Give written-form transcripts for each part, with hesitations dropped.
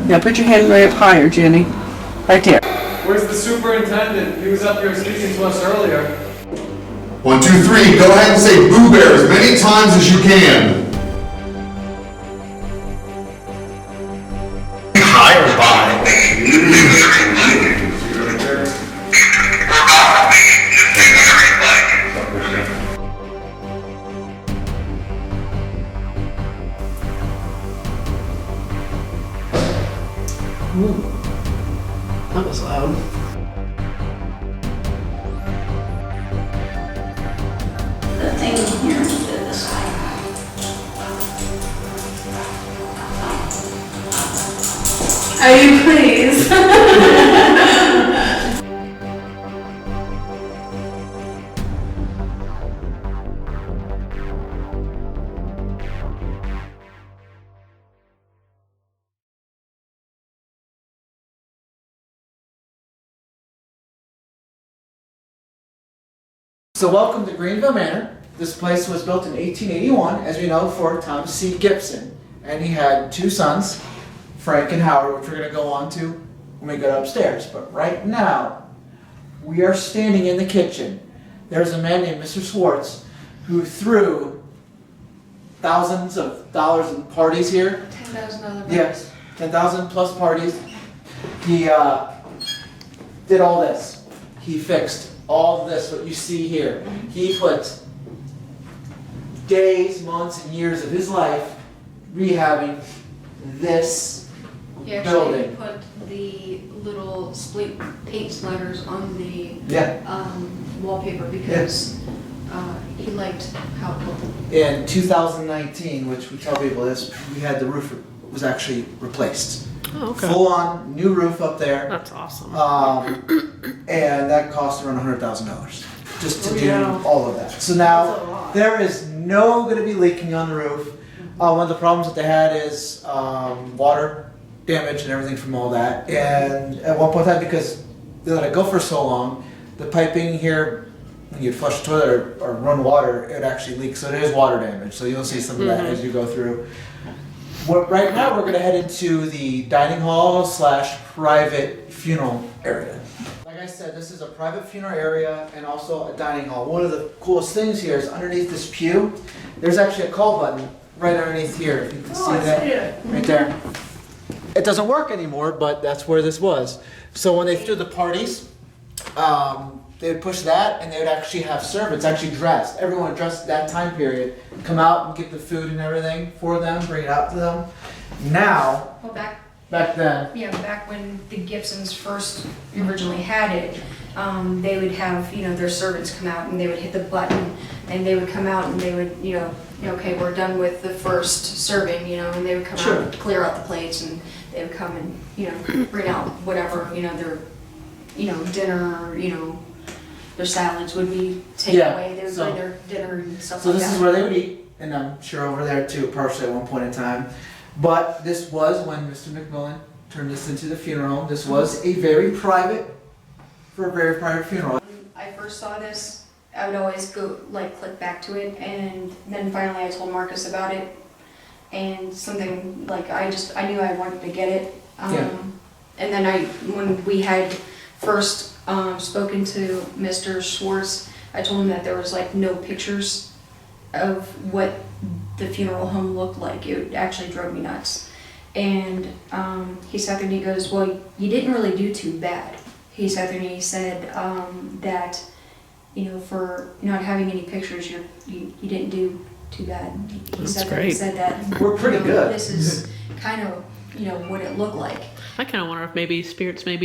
Yeah, put your hand right up higher, Jenny. Right there. Where's the superintendent? He was up here speaking to us earlier. 1, 2, 3, go ahead and say Boo Bear as many times as you can. Higher by. Ooh, that was loud. The thing here to the side. Are you please? So welcome to Greenville Manor. This place was built in 1881, as we know, for Thomas C. Gibson. And he had two sons, Frank and Howard, which we're going to go on to when we go upstairs. But right now, we are standing in the kitchen. There's a man named Mr. Schwartz who threw thousands of dollars in parties here. $10,000 Yes, 10,000 plus parties. He did all this. He fixed all of this, what you see here. He put days, months, and years of his life rehabbing this He actually building. put the little split paint splatters on the Yeah. wallpaper because he liked how it looked. In 2019, which we tell people this, we had the roof was actually replaced. Oh, okay. Full on new roof up there. That's awesome. And that cost around $100,000 just to Oh, do yeah. all of that. So That's a now lot. there is no going to be leaking on the roof. One of the problems that they had is water damage and everything from all that. And at one point in time, because they let it go for so long, the piping here, when you flush the toilet or run water, it actually leaks. So there is water damage. So you'll see some of that as you go through. Right now, we're going to head into the dining hall / private funeral area. Like I said, this is a private funeral area and also a dining hall. One of the coolest things here is underneath this pew, there's actually a call button right underneath here. If you can see that right there. It doesn't work anymore, but that's where this was. So when they threw the parties, they would push that and they would actually have servants actually dressed. Everyone dressed that time period, come out and get the food and everything for them, bring it out to them. Now, Well, back then, back when the Gibsons first originally had it, they would have, their servants come out and they would hit the button and they would come out and they would, okay, we're done with the first serving, and they would come out and clear out the plates and they would come and, bring out whatever, their, dinner, their salads would be taken away. They would bring their dinner and stuff so like this that. is where they would eat, and I'm sure over there too, partially at one point in time. But this was when Mr. McMillen turned this into the funeral home. This was a very private funeral. When I first saw this, I would always go click back to it, and then finally I told Marcus about it, and something I knew I wanted to get it. And then when we had first spoken to Mr. Schwartz, I told him that there was no pictures of what the funeral home looked like. It actually drove me nuts. And he sat there and he goes, well, you didn't really do too bad. He sat there and he said that, for not having any pictures, you didn't do too bad. He sat there and said that We're pretty good. This is kind of, what it looked like. I kind of wonder if maybe spirits try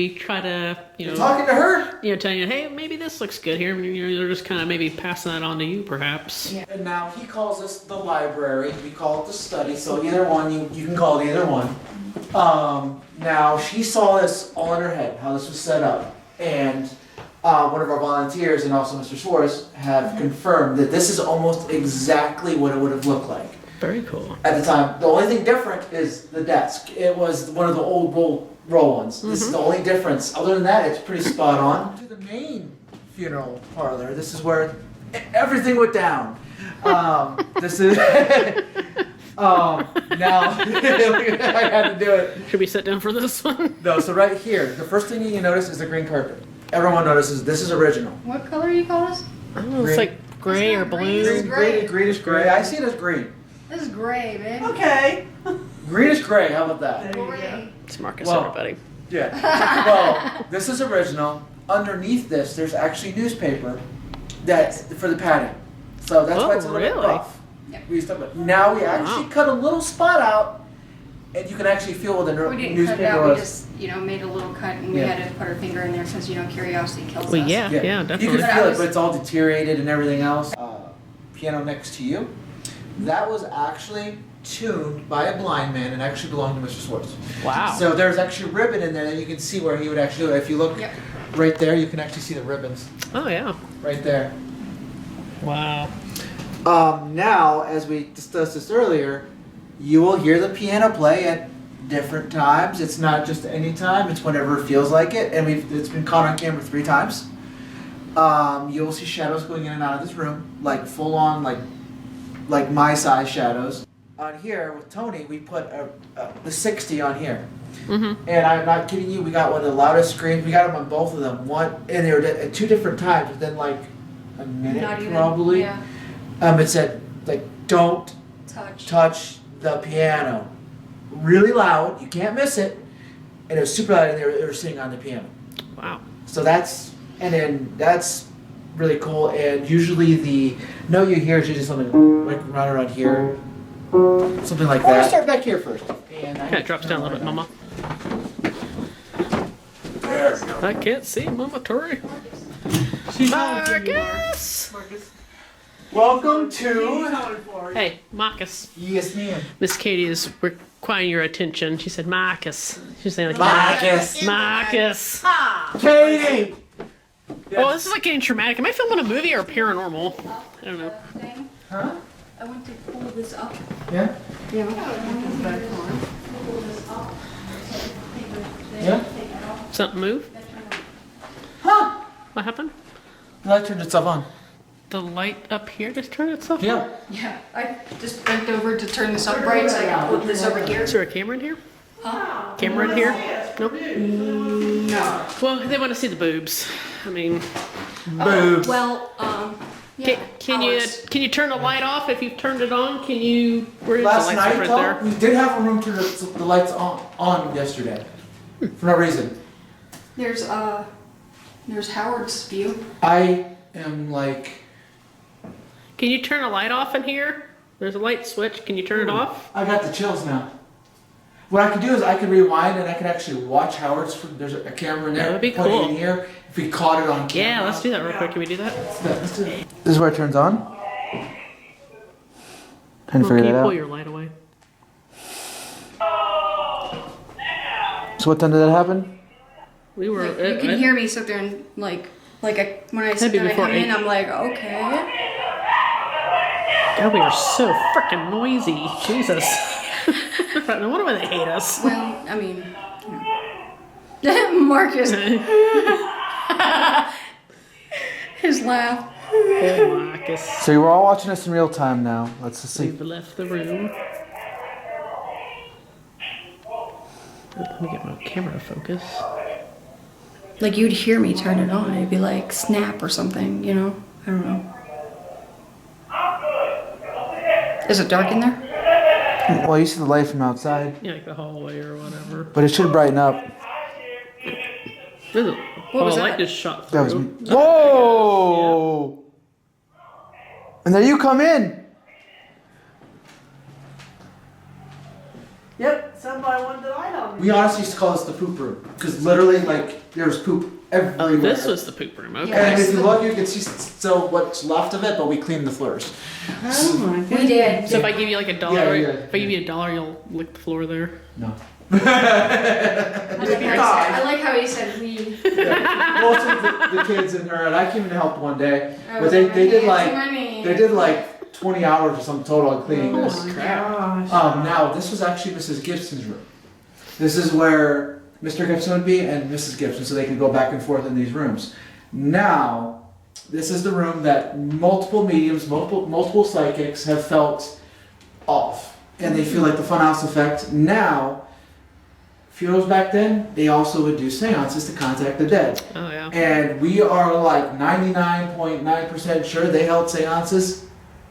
to, You're talking to her? telling you, hey, maybe this looks good here. They're just kind of maybe passing that on to you, perhaps. Yeah. And now he calls this the library. We call it the study. So either one, you can call it either one. Now she saw this all in her head, how this was set up, and one of our volunteers and also Mr. Schwartz have confirmed that this is almost exactly what it would have looked like. Very cool. At the time, the only thing different is the desk. It was one of the old roll ones. This is the only difference. Other than that, it's pretty spot on. To the main funeral parlor. This is where everything went down. This is Now I had to do it. Should we sit down for this one? No, so right here, the first thing you notice is the green carpet. Everyone notices this is original. What color do you call this? I don't know, it's like gray or blue. Green. Gray. Greenish gray. I see it as green. This is gray, babe. Okay. Greenish gray. How about that? Gray. It's Marcus, Well, everybody. Yeah. Well, this is original. Underneath this, there's actually newspaper that's for the padding. So that's why it's a little bit really? rough. Yep. We used to, now we actually cut a little spot out, and you can actually feel what the We didn't cut it newspaper out, we was. just, made a little cut and we Yeah. had to put our finger in there since, curiosity kills Well, us. yeah, You definitely. can But I feel it, was- but it's all deteriorated and everything else. Piano next to you. That was actually tuned by a blind man and actually belonged to Mr. Swartz. Wow. So there's actually a ribbon in there that you can see where he would actually do it. If you look Yep. right there, you can actually see the ribbons Oh, yeah. right there. Wow. Now, as we discussed this earlier, you will hear the piano play at different times. It's not just any time, it's whenever it feels like it. And it's been caught on camera 3 times. You will see shadows going in and out of this room, like full on, like my size shadows. On here with Tony, we put the 60 on here. Mm-hmm. And I'm not kidding you, we got one of the loudest screams. We got them on both of them. One, and they were at 2 different times within like a minute Not even, probably. Yeah. It said, like, don't touch the piano. Really loud, you can't miss it. And it was super loud, and they were singing on the piano. Wow. So that's really cool. And usually the note you hear is usually something like right around here. Something like that. I'm gonna start back here first. And Kind of drops down a little bit, Mama. There we go. I can't see Mama Tori. She's hollering for you, Marcus! Marcus. Welcome She's to. hollering for you. Hey, Marcus. Yes, ma'am. Miss Katie is requiring your attention. She said, Marcus. She's saying like, Marcus. Marcus. Katie! Oh, this is like getting traumatic. Am I filming a movie or paranormal? I don't know. Thing. Huh? I want to pull this up. Yeah? Yeah. Yeah? Something move? Huh? What happened? The light turned itself on. The light up here just turned itself on? Yeah. Yeah. I just bent over to turn this up right so I can put this over here. Is there a camera in here? Huh? Camera in here? Nope. No. Well, they want to see the boobs. I mean, Boobs. Well, yeah. can hours. you turn the light off if you've turned it on? Can you? Where is Last the light night, right though, there? we did have a room turn the lights on yesterday. For no reason. There's Howard's view. I am like. Can you turn a light off in here? There's a light switch. Can you turn it off? I got the chills now. What I can do is I can rewind and I can actually watch Howard's. There's a camera in there. That would be put cool. it in here. If we caught it on camera. Yeah, let's do that real quick. Can we do that? Let's do it. This is where it turns on. Trying to Well, figure can you that pull out. your light away? So what time did that happen? We were. Like, you can hear me sit there and when I sit be there and I before come in, 8. I'm like, okay. God, we are so freaking noisy. Jesus. No wonder why they hate us. Well, I mean, Marcus, his laugh. Oh, Marcus. So you were all watching us in real time now. Let's just see. We've left the room. Let me get my camera to focus. Like you'd hear me turn it on. It'd be like snap or something, I don't know. Is it dark in there? Well, you see the light from outside, Yeah, like the hallway or whatever. but it should brighten up. There's a, What was the light that? just shot That was through. me. Whoa! And there you come in. Yep, somebody wanted the light on. We honestly used to call this the poop room because literally, like, there was poop everywhere. Oh, this was the poop room. Okay. And if you look, you can see still what's left of it, but we cleaned the floors. Oh my We did. So if I give you like $1, Yeah. if I give you $1, you'll lick the floor there. No. I like how he said we. Most of the kids in her, and I came in to help one day, I but was they like, did "Too like many." 20 hours or something total on cleaning Oh this. my gosh. Now this was actually Mrs. Gibson's room. This is where Mr. Gibson would be and Mrs. Gibson, so they could go back and forth in these rooms. Now, this is the room that multiple mediums, multiple psychics have felt off. and they feel like the funhouse effect. Now, funerals back then, they also would do seances to contact the dead. Oh, yeah. And we are like 99.9% sure they held seances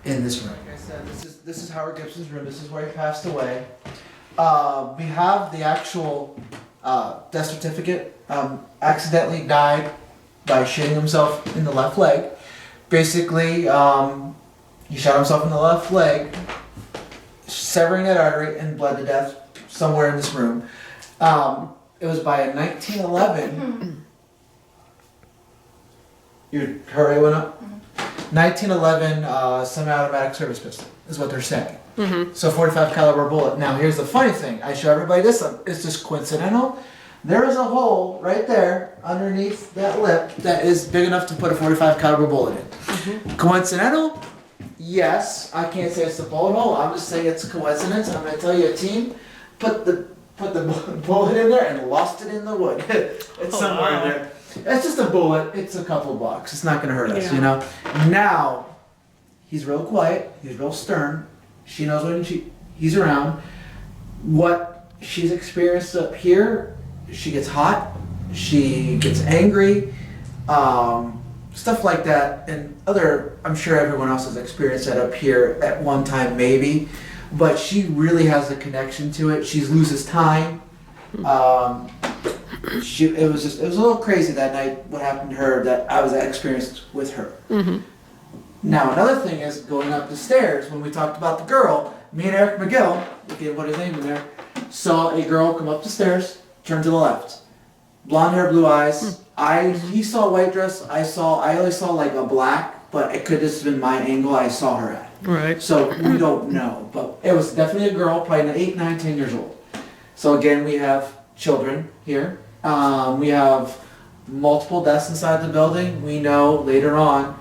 in this room. Like I said, this is Howard Gibson's room. This is where he passed away. We have the actual death certificate. Accidentally died by shooting himself in the left leg. Basically, he shot himself in the left leg, severing that artery, and bled to death somewhere in this room. It was by a 1911. Your heart rate went up? 1911 semi-automatic service pistol is what they're saying. So 45 caliber bullet. Now here's the funny thing. I show everybody this. It's just coincidental. There is a hole right there underneath that lip that is big enough to put a 45 caliber bullet in. Coincidental? Yes. I can't say it's a bullet hole. I'm just saying it's a coincidence. I'm going to tell you a team put the bullet in there and lost it in the wood. It's somewhere in there. It's just a bullet. It's a couple bucks. It's not going to hurt us, you know. Now, he's real quiet. He's real stern. She knows when he's around. What she's experienced up here, she gets hot. She gets angry. Stuff like that. And I'm sure everyone else has experienced that up here at one time, maybe. But she really has a connection to it. She loses time. It was a little crazy that night what happened to her that I was experienced with her. Now another thing is going up the stairs. When we talked about the girl, me and Eric McGill, we can put his name in there, saw a girl come up the stairs, turn to the left, blonde hair, blue eyes. He saw a white dress. I only saw like a black, but it could have just been my angle I saw her at. Right. So we don't know, but it was definitely a girl, probably 8, 9, 10 years old. So again, we have children here. We have multiple deaths inside the building. We know later on,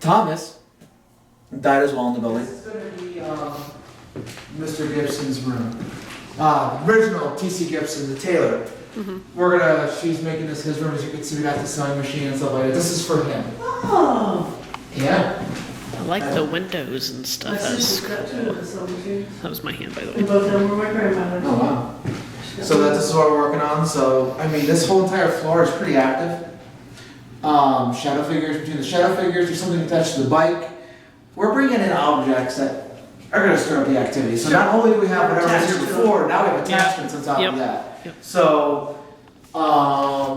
Thomas died as well in the building. This is going to be Mr. Gibson's room. Original T.C. Gibson, the tailor. She's making this his room. As you can see, we got the sewing machine and stuff like that. This is for him. Oh. Yeah. I like the windows and stuff. That was my hand, by the way. Both of them were my grandmother's. Oh wow. So this is what we're working on. So I mean, this whole entire floor is pretty active. Shadow figures. Between the shadow figures, there's something attached to the bike. We're bringing in objects that are going to stir up the activity. So not only do we have whatever was here before, now we have attachments on top of that. Yep. So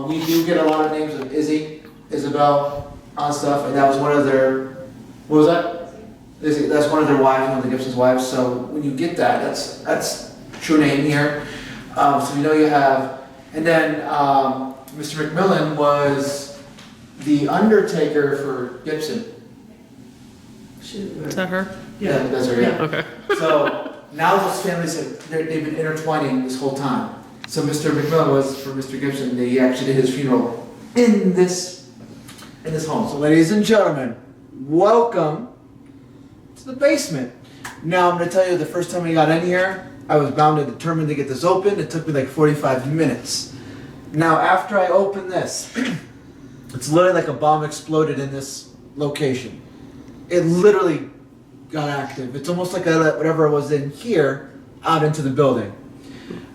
we do get a lot of names of Isabel on stuff, and that was one of their. What was that? That's one of their wives, one of the Gibson's wives. So when you get that, that's true name here. So you know you have, and then Mr. McMillen was the undertaker for Gibson. Is that her? Yeah, that's her. Yeah. Okay. So now those families they've been intertwining this whole time. So Mr. McMillen was for Mr. Gibson. They actually did his funeral in this home. So ladies and gentlemen, welcome to the basement. Now I'm going to tell you, the first time I got in here, I was bound and determined to get this open. It took me like 45 minutes. Now after I open this, it's literally like a bomb exploded in this location. It literally got active. It's almost like I let whatever was in here out into the building.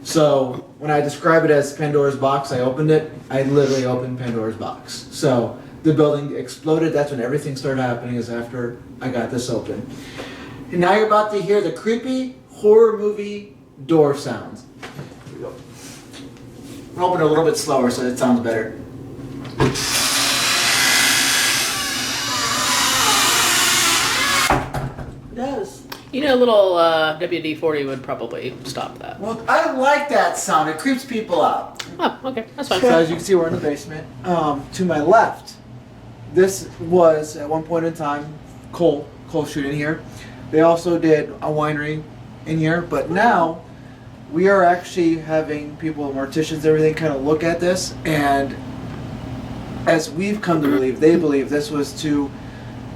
So when I describe it as Pandora's box, I opened it. I literally opened Pandora's box. So the building exploded. That's when everything started happening, is after I got this open. And now you're about to hear the creepy horror movie door sounds. Here we go. We'll open it a little bit slower so it sounds better. It does. You know, a little WD-40 would probably stop that. Well, I like that sound. It creeps people out. Oh, okay. That's fine. So as you can see, we're in the basement. To my left, this was at one point in time coal chute in here. They also did a winery in here, but now we are actually having people, morticians, everything, kind of look at this, and as we've come to believe, they believe this was to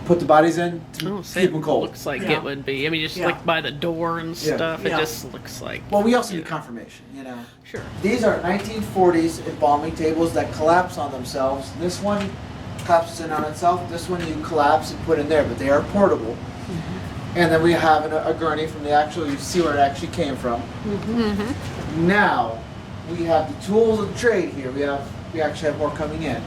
put the bodies in to keep them cold. Looks like it would be. I mean, just like by the door and stuff, it just looks like. Well, we also need confirmation, you know. Sure. These are 1940s embalming tables that collapse on themselves. This one collapses in on itself. This one you collapse and put in there, but they are portable. And then we have a gurney from the actual, you see where it actually came from. Now, we have the tools of the trade here. We actually have more coming in.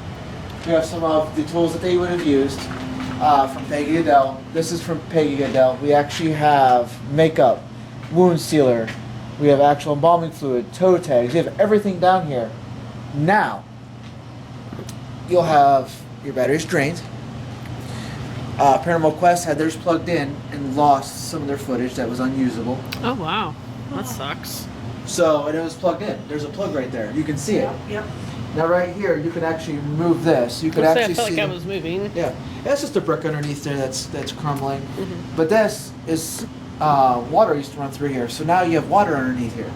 We have some of the tools that they would have used from Peggy Adele. This is from Peggy Adele. We actually have makeup, wound sealer. We have actual embalming fluid, toe tags. We have everything down here. Now, you'll have your batteries drained. Paranormal Quest had theirs plugged in and lost some of their footage that was unusable. Oh wow, that sucks. So, and it was plugged in. There's a plug right there. You can see it. Yep. Now right here, you can actually remove this. You could I actually felt see. like I was moving. Yeah, that's just a brick underneath there that's crumbling. But this is water used to run through here. So now you have water underneath here.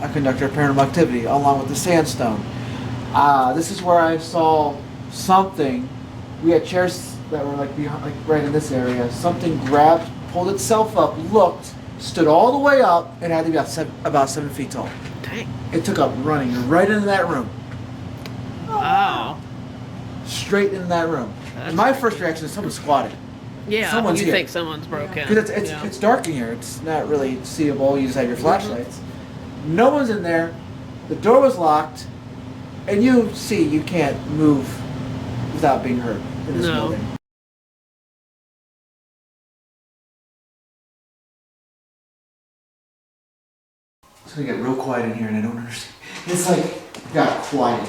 A conductor of paranormal activity, along with the sandstone. This is where I saw something. We had chairs that were like behind, like right in this area. Something grabbed, pulled itself up, looked, stood all the way up, and had to be about 7 feet tall. Dang. It took up running right into that room. Wow. Straight into that room. And my first reaction is someone squatted. Yeah, Someone's you here. think someone's broken. Because Yeah. it's dark in here. It's not really seeable. You just have your flashlights. No one's in there. The door was locked. And you see you can't move without being hurt in this No. building. It's gonna get real quiet in here and I don't understand. It's like got quiet.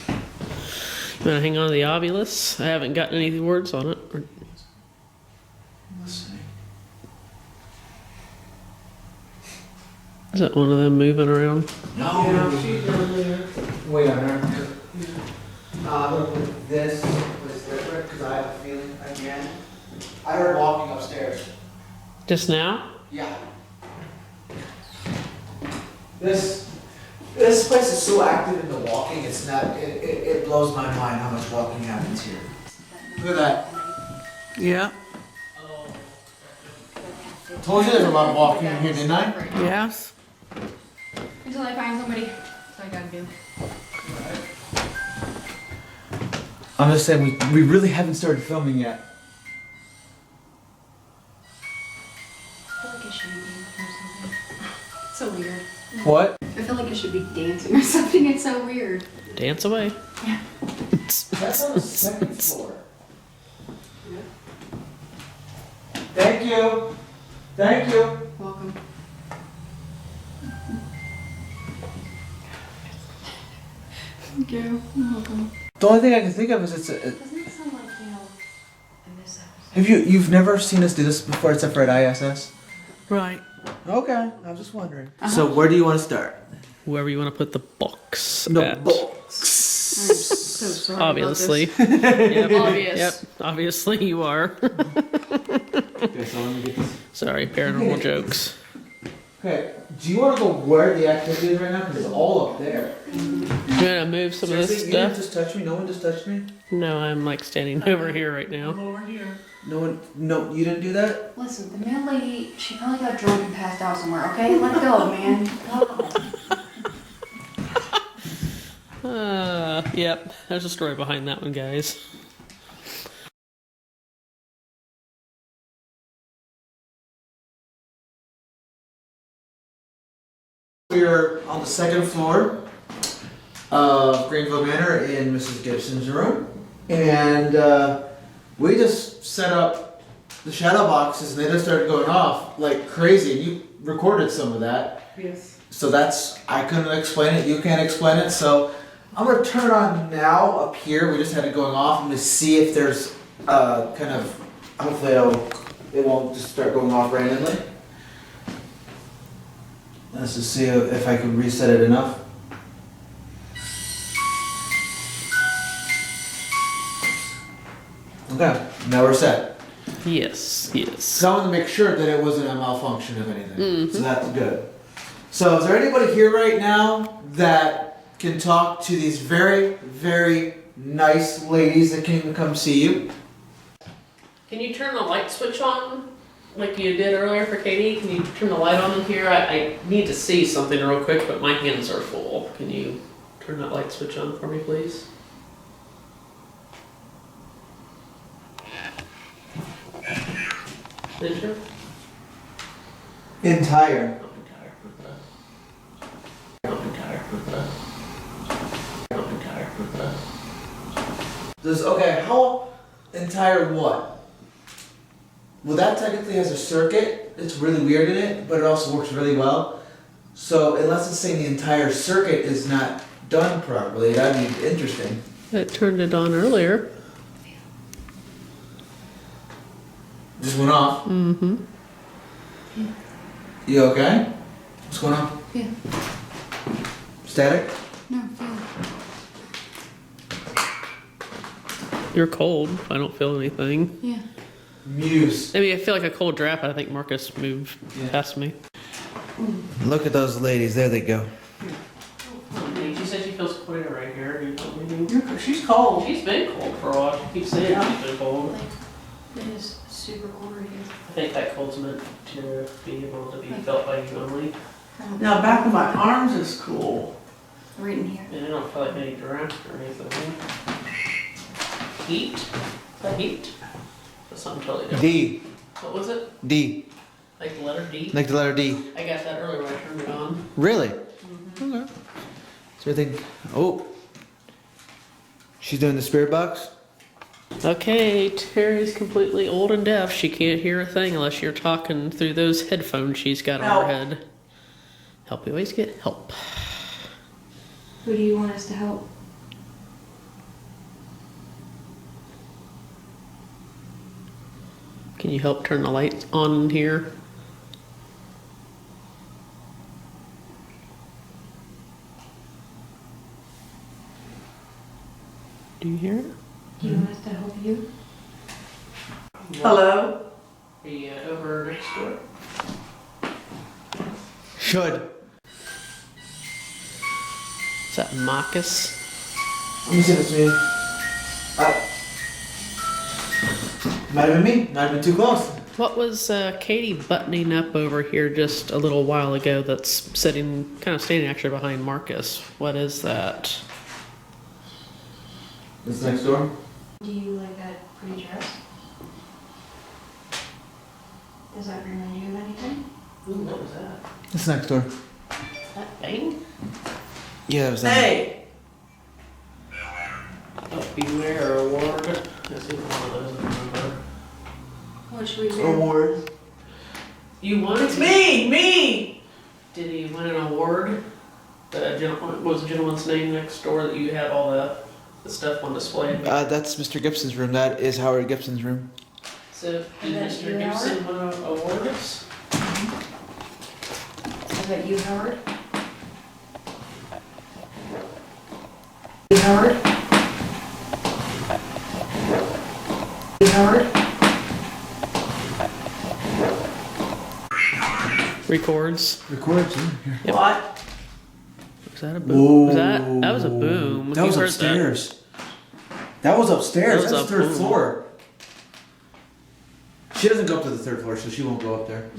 You want to hang on to the obulus? I haven't gotten any words on it. Listening. Is that one of them moving around? No. She's down there. Wait on her. I'm gonna put this place different because I have a feeling again. I heard walking upstairs. Just now? Yeah. This place is so active in the walking. It's not. It blows my mind how much walking happens here. Look at that. Yeah. Told you there's a lot of walking in here, didn't I? Yes. Until I find somebody. That's all I gotta do. I'm just saying we really haven't started filming yet. I feel like I should be dancing or something. It's so weird. What? I feel like I should be dancing or something. It's so weird. Dance away. That's on the second floor. Thank you. Thank you. Welcome. Thank you. You're welcome. The only thing I can think of is Doesn't it sound like, in this episode? Have you've never seen us do this before except for at ISS? Right. Okay, I was just wondering. So where do you want to start? Wherever you want to put the box. The at. box. I'm so sorry. about Obviously. this. Yep. Obvious. Yep. Obviously you are. Okay, so let me get this. Sorry, paranormal jokes. Okay, do you want to go where the activity is right now? Because it's all up there. You gonna move some of this Seriously, you didn't stuff? just touch me? No one just touched me? No, I'm like standing over here right now. I'm over here. No, you didn't do that? Listen, the mail lady, she probably got drunk and passed out somewhere, okay? Let go, man. Go. Yep. There's a story behind that one, guys. We're on the second floor of Greenville Manor in Mrs. Gibson's room. And we just set up the shadow boxes and they just started going off like crazy. You recorded some of that. Yes. So I couldn't explain it, you can't explain it. So I'm gonna turn on now up here. We just had it going off. I'm gonna see if there's kind of, hopefully it won't just start going off randomly. Let's just see if I can reset it enough. Okay, now we're set. Yes. Yes. So I wanted to make sure that it wasn't a malfunction of anything. So that's good. So is there anybody here right now that can talk to these very, very nice ladies that can even come see you? Can you turn the light switch on like you did earlier for Katie? Can you turn the light on in here? I need to see something real quick, but my hands are full. Can you turn that light switch on for me, please? Did you? Entire. Not entire. Not entire. Not entire. Does, okay, how entire what? Well, that technically has a circuit. It's really weird in it, but it also works really well. So unless it's saying the entire circuit is not done properly, that'd be interesting. It turned it on earlier. Just went off. Mm-hmm. You okay? What's going on? Yeah. Static? No, fine. You're cold. I don't feel anything. Yeah. Muse. I mean, I feel like a cold draft, but I think Marcus moved Yeah. past me. Look at those ladies. There they go. She said she feels clear right here. She's cold. She's been cold for a while. She keeps saying she's been cold. Like, it is super cold right here. I think that cold's meant to be able to be felt by you only. Now back of my arms is cool. Right in here. And I don't feel like any draft or anything. Heat? The heat? That's something totally different. D. What was it? D. Like the letter D? Like the letter D. I got that earlier when I turned it on. Really? Okay. So I think, oh. She's doing the spirit box? Okay, Terry's completely old and deaf. She can't hear a thing unless you're talking through those headphones she's got on Help. her head. Help, you always get help. Who do you want us to help? Can you help turn the lights on in here? Do you hear it? Do you want us to help you? Hello? The over next door. Should. Is that Marcus? Let me see if it's me. Might have been me. Might have been too close. What was Katie buttoning up over here just a little while ago that's sitting, kind of standing actually behind Marcus? What is that? This next door? Do you like that pretty dress? Does that remind you of anything? Ooh, what was that? This next door. That bang? Yeah, it was that. Hey! Oh, beware award. That's either one of those, I don't remember. What should we do? Award. You won? It's me! Did he win an award? The gentleman, what was the gentleman's name next door that you had all the stuff on display? That's Mr. Gibson's room. That is Howard Gibson's room. So, did Is that Mr. you, Gibson win an award? Is that you, Howard? You, Howard? You, Howard? Records. Records in here. Yep. What? Was that a boom? Was that was a boom. That You was heard upstairs. That was upstairs. That was That's up third boom. floor. She doesn't go up to the third floor, so she won't go up there.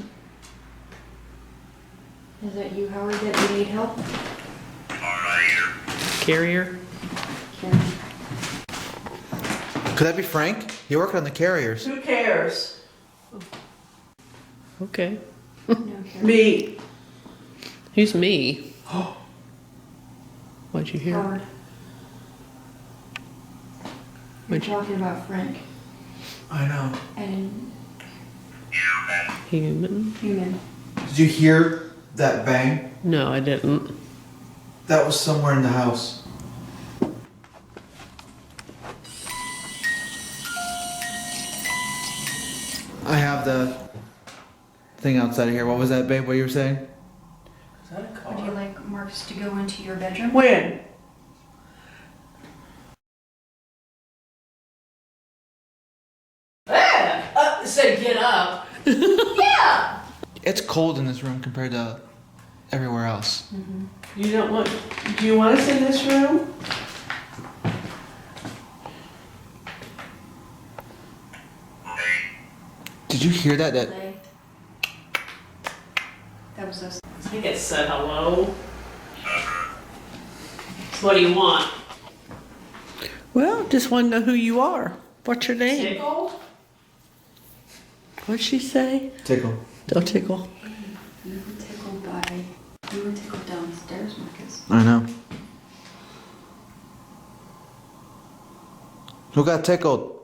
Is that you, Howard, that you need help? Carrier. Karen? Could that be Frank? He worked on the carriers. Who cares? Okay. No, Karen. Me. Who's me? What'd you hear? Howard. You're Which- talking about Frank I know. and Human? Human. Did you hear that bang? No, I didn't. That was somewhere in the house. I have the thing outside of here. What was that, babe? What you were saying? Is that a Would you like Marcus to go into your bedroom? When? Say get up. It's cold in this room compared to everywhere else. You don't want, do you want us in this room? Did you hear that? Play. That was us. I think it said hello. What do you want? Well, just want to know who you are. What's your name? Tickled? What'd she say? Tickle. Don't tickle. You were tickled downstairs, Marcus. I know. Who got tickled?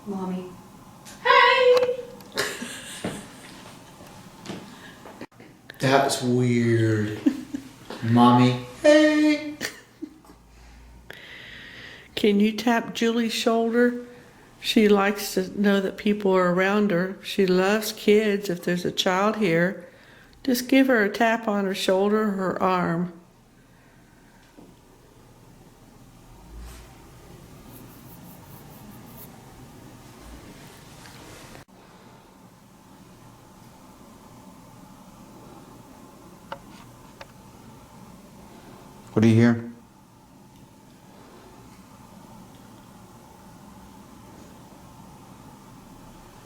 Mommy. Hey! That's weird. Mommy. Hey. Can you tap Julie's shoulder? She likes to know that people are around her. She loves kids. If there's a child here, just give her a tap on her shoulder or her arm. What do you hear?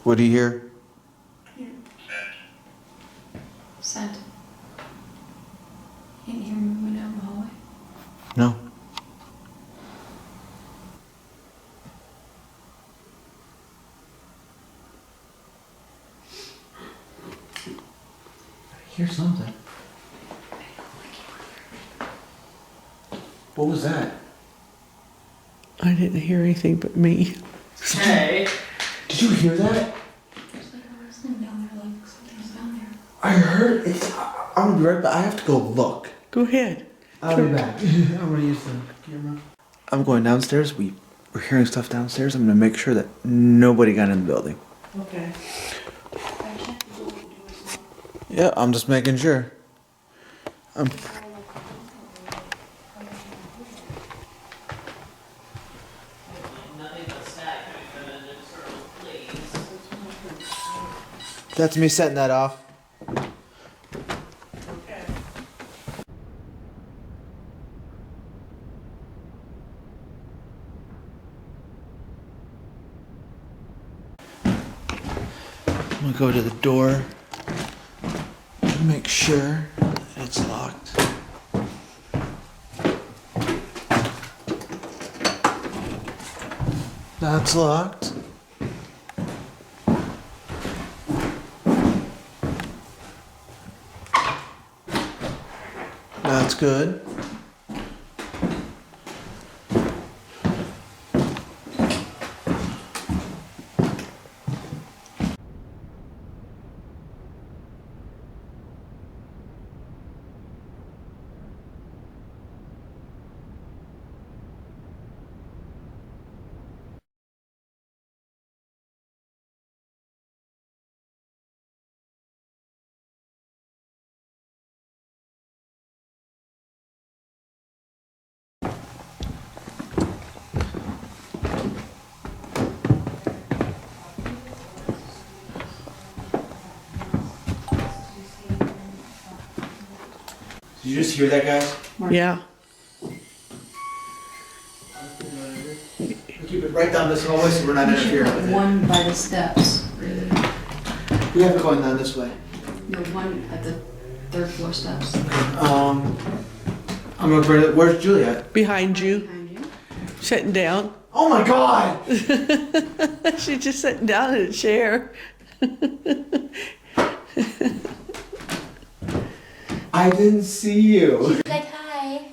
What do you hear? Scent. You didn't hear me moving down the hallway? No. I hear something. What was that? I didn't hear anything but me. Hey. Did you hear that? There's like a rustling down there, like something's down there. I heard it. I'm gonna be right back. I have to go look. Go ahead. I'll be back. I'm gonna use the camera. I'm going downstairs. We're hearing stuff downstairs. I'm gonna make sure that nobody got in the building. Okay. I checked the door, the door was locked. Yeah, I'm just making sure. Nothing but static coming from an internal place. That's me setting that off. Okay. I'm gonna go to the door and make sure that it's locked. That's locked. That's good. Did you just hear that, guys? Yeah. Keep it right down this hallway so we're not interfering with it. One by the steps. We have it going down this way. No, one at the third floor steps. I'm gonna bring it. Where's Juliet? Behind you. Behind you. Sitting down. Oh my God! She's just sitting down in a chair. I didn't see you. Like, hi.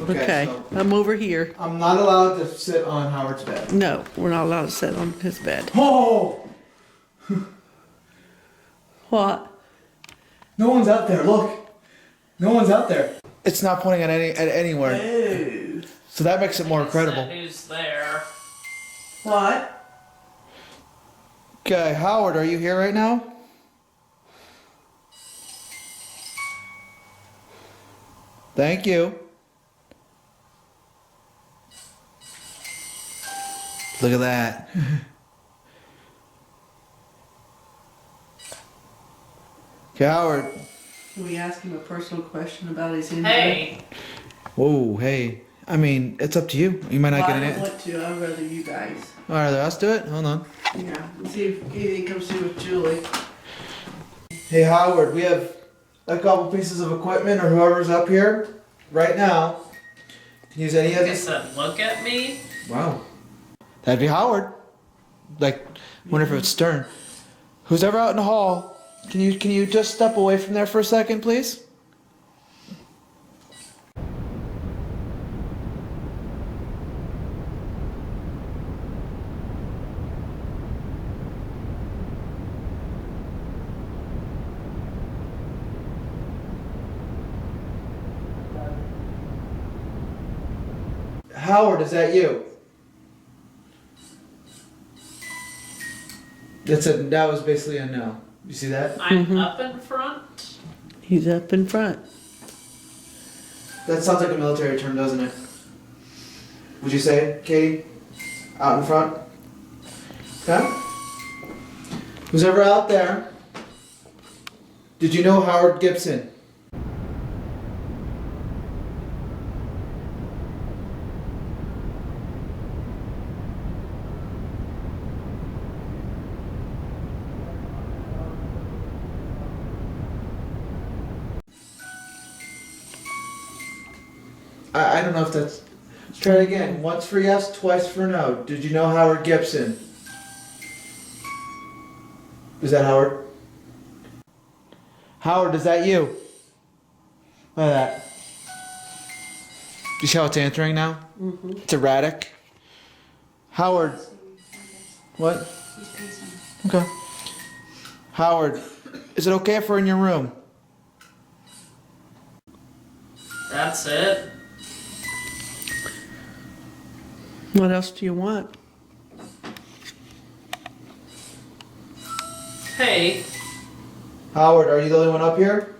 Okay, so I'm over here. I'm not allowed to sit on Howard's bed. No, we're not allowed to sit on his bed. Oh! What? No one's out there. Look, no one's out there. It's not pointing at anywhere. Ooh. So that makes it more Said credible. who's there? What? Okay, Howard, are you here right now? Thank you. Look at that. Okay, Howard. Can we ask him a personal question about his injury? Hey, Whoa, hey. I mean, it's up to you. You might not Well, get I in don't it. want to. I'd rather you guys. All right, let's do it. Hold on. Yeah. And see if anything comes through with Julie. Hey, Howard, we have a couple pieces of equipment or whoever's up here right now. Can you use any of like I these? said, look at me. Wow. That'd be Howard. Like, wonder if it's Stern. Who's ever out in the hall, can you just step away from there for a second, please? Howard, is that you? That was basically a no. You see that? I'm up in front. He's up in front. That sounds like a military term, doesn't it? Would you say, Katie? Out in front? Okay. Who's ever out there? Did you know Howard Gibson? I don't know if that's... Try it again. Once for yes, twice for no. Did you know Howard Gibson? Is that Howard? Howard, is that you? Look at that. You see how it's answering now? Mm-hmm. It's erratic. Howard. What? He's pacing. Okay. Howard, is it okay if we're in your room? That's it. What else do you want? Hey, Howard, are you the only one up here?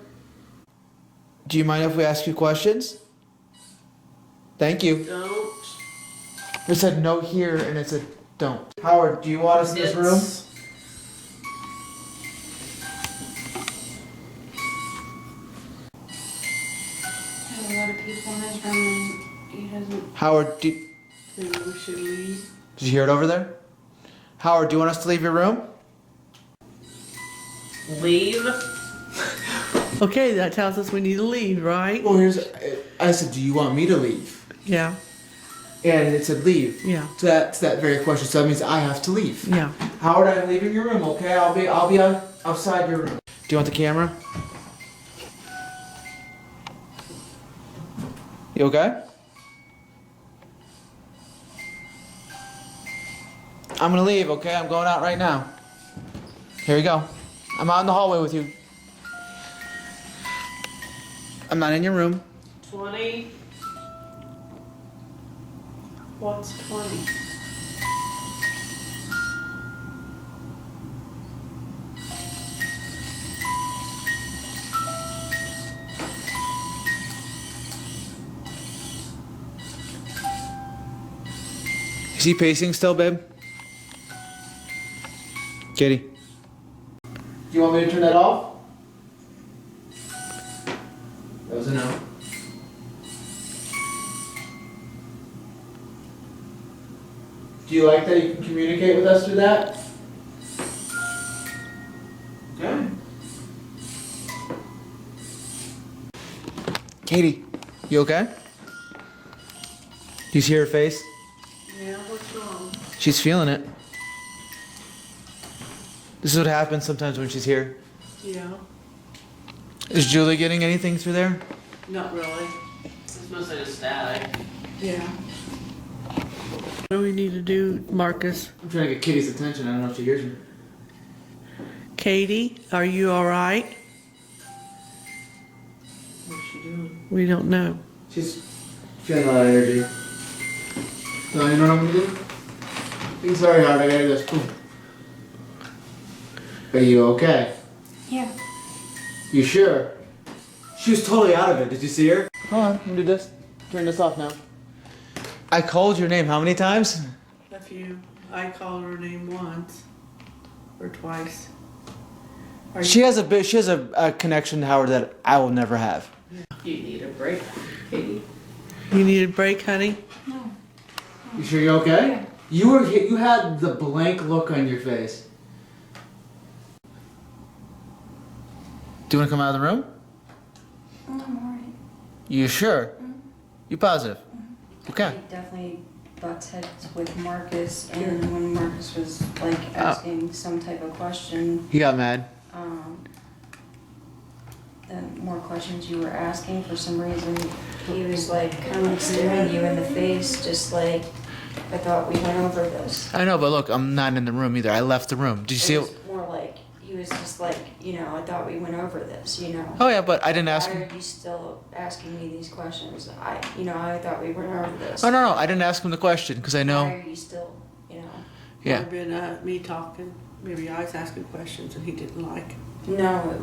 Do you mind if we ask you questions? Thank you. don't. It said no here and it said don't. Howard, do you want us in this room? There's a lot of people in his room and he doesn't. Howard, did Maybe we should leave. you hear it over there? Howard, do you want us to leave your room? Leave. Okay, that tells us we need to leave, right? Well, I said, do you want me to leave? Yeah. And it said leave. Yeah. So that's that very question. So that means I have to leave. Yeah. Howard, I'm leaving your room, okay? I'll be outside your room. Do you want the camera? You okay? I'm gonna leave, okay? I'm going out right now. Here we go. I'm out in the hallway with you. I'm not in your room. 20. What's 20? Is he pacing still, babe? Kitty. Do you want me to turn that off? That was a no. Do you like that you can communicate with us through that? Okay. Katie, you okay? Do you see her face? Yeah, what's wrong? She's feeling it. This is what happens sometimes when she's here. Yeah. Is Julie getting anything through there? Not really. It's mostly just static. Yeah. What do we need to do, Marcus? I'm trying to get Kitty's attention. I don't know if she hears me. Katie, are you all right? What's she doing? We don't know. She's feeling a lot of energy. So you know what I'm gonna do? It's very hard. I gotta just boom. Are you okay? Yeah. You sure? She was totally out of it. Did you see her? Hold on, let me do this. Turn this off now. I called your name how many times? A few. I called her name once or twice. She has a connection to Howard that I will never have. You need a break, Katie. You need a break, honey? No. You sure you're okay? Yeah. You had the blank look on your face. Do you want to come out of the room? I'm alright. You sure? You positive? Okay. I definitely butts heads with Marcus, and when Marcus was like asking some type of question, He got mad. the more questions you were asking, for some reason, he was like kind of like staring you in the face, just like, I thought we went over this. I know, but look, I'm not in the room either. I left the room. Did you see It it? was more like, he was just like, I thought we went over this, Oh yeah, but I didn't ask Why him. are you still asking me these questions? I thought we went over this. Oh no, I didn't ask him the question because I Why know. are you still, Yeah. Might have been me talking. Maybe I was asking questions and he didn't like. No.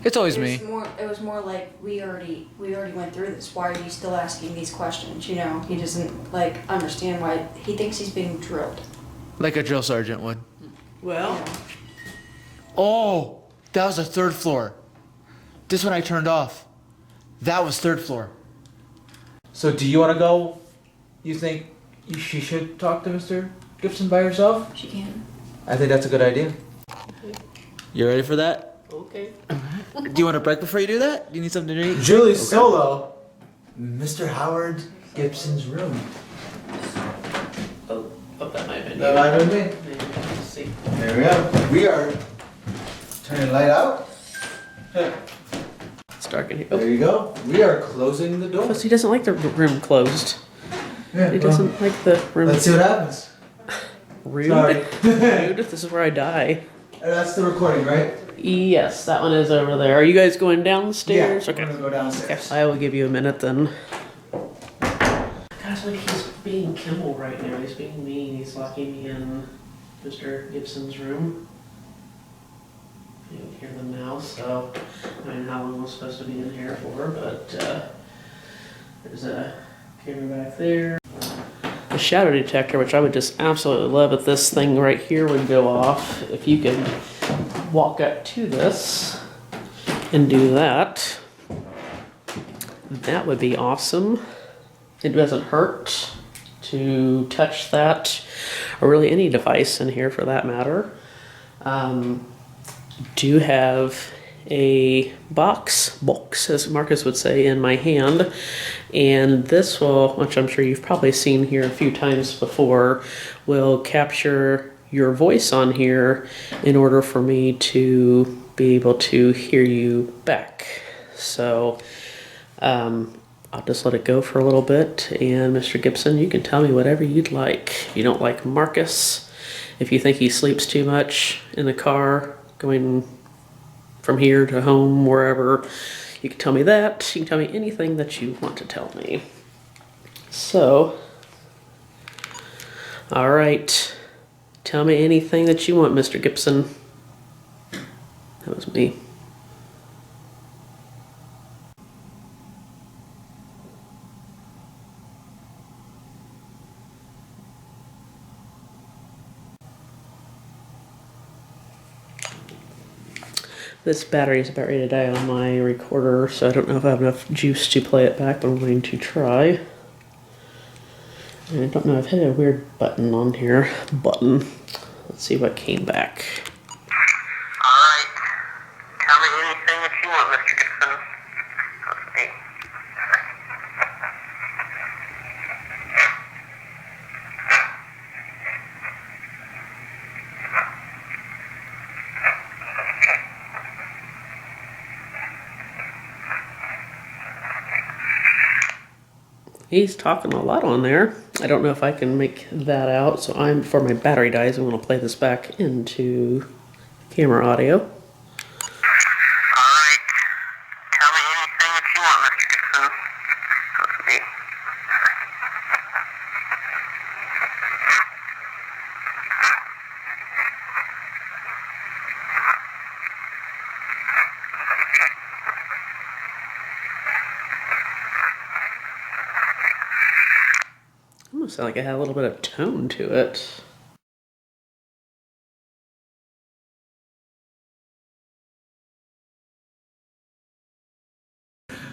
It's always me. It was more like, we already went through this. Why are you still asking these questions? He doesn't like understand why. He thinks he's being drilled. Like a drill sergeant would. Well, Oh, that was the third floor. This one I turned off. That was third floor. So do you want to go? You think she should talk to Mr. Gibson by herself? She can. I think that's a good idea. You ready for that? Okay. Do you want a break before you do that? Do you need something to eat? Julie Solo. Mr. Howard Gibson's room. Oh, that might have been That might have been me. Maybe, let's see. There we go. We are turning the light out. It's dark in here. There you go. We are closing the door. Plus, he doesn't like the room closed. Yeah, He doesn't like the room. let's see what happens. Rude. Sorry. Rude. This is where I die. That's the recording, right? Yes, that one is over there. Are you guys going down the stairs? Yeah, we're gonna go downstairs. Okay, I will give you a minute then. Gosh, like he's being Kimmel right now. He's being mean. He's locking me in Mr. Gibson's room. You can hear them now, so I don't know how long I'm supposed to be in here for, but there's a camera back there. The shadow detector, which I would just absolutely love if this thing right here would go off. If you could walk up to this and do that, that would be awesome. It doesn't hurt to touch that, or really any device in here for that matter. Do have a box, as Marcus would say, in my hand, and this will, which I'm sure you've probably seen here a few times before, will capture your voice on here in order for me to be able to hear you back. So I'll just let it go for a little bit, and Mr. Gibson, you can tell me whatever you'd like. If you don't like Marcus, if you think he sleeps too much in the car going from here to home, wherever, you can tell me that. You can tell me anything that you want to tell me. So, all right. Tell me anything that you want, Mr. Gibson. That was me. This battery is about ready to die on my recorder, so I don't know if I have enough juice to play it back, but I'm going to try. And I don't know, I've hit a weird button on here. Let's see what came back. Alright. Tell me anything that you want, Mr. Gibson. That's me. He's talking a lot on there. I don't know if I can make that out, so before my battery dies, I'm going to play this back into camera audio. Alright. Tell me anything that you want, Mr. Gibson. That's me. almost sounded like it had a little bit of tone to it.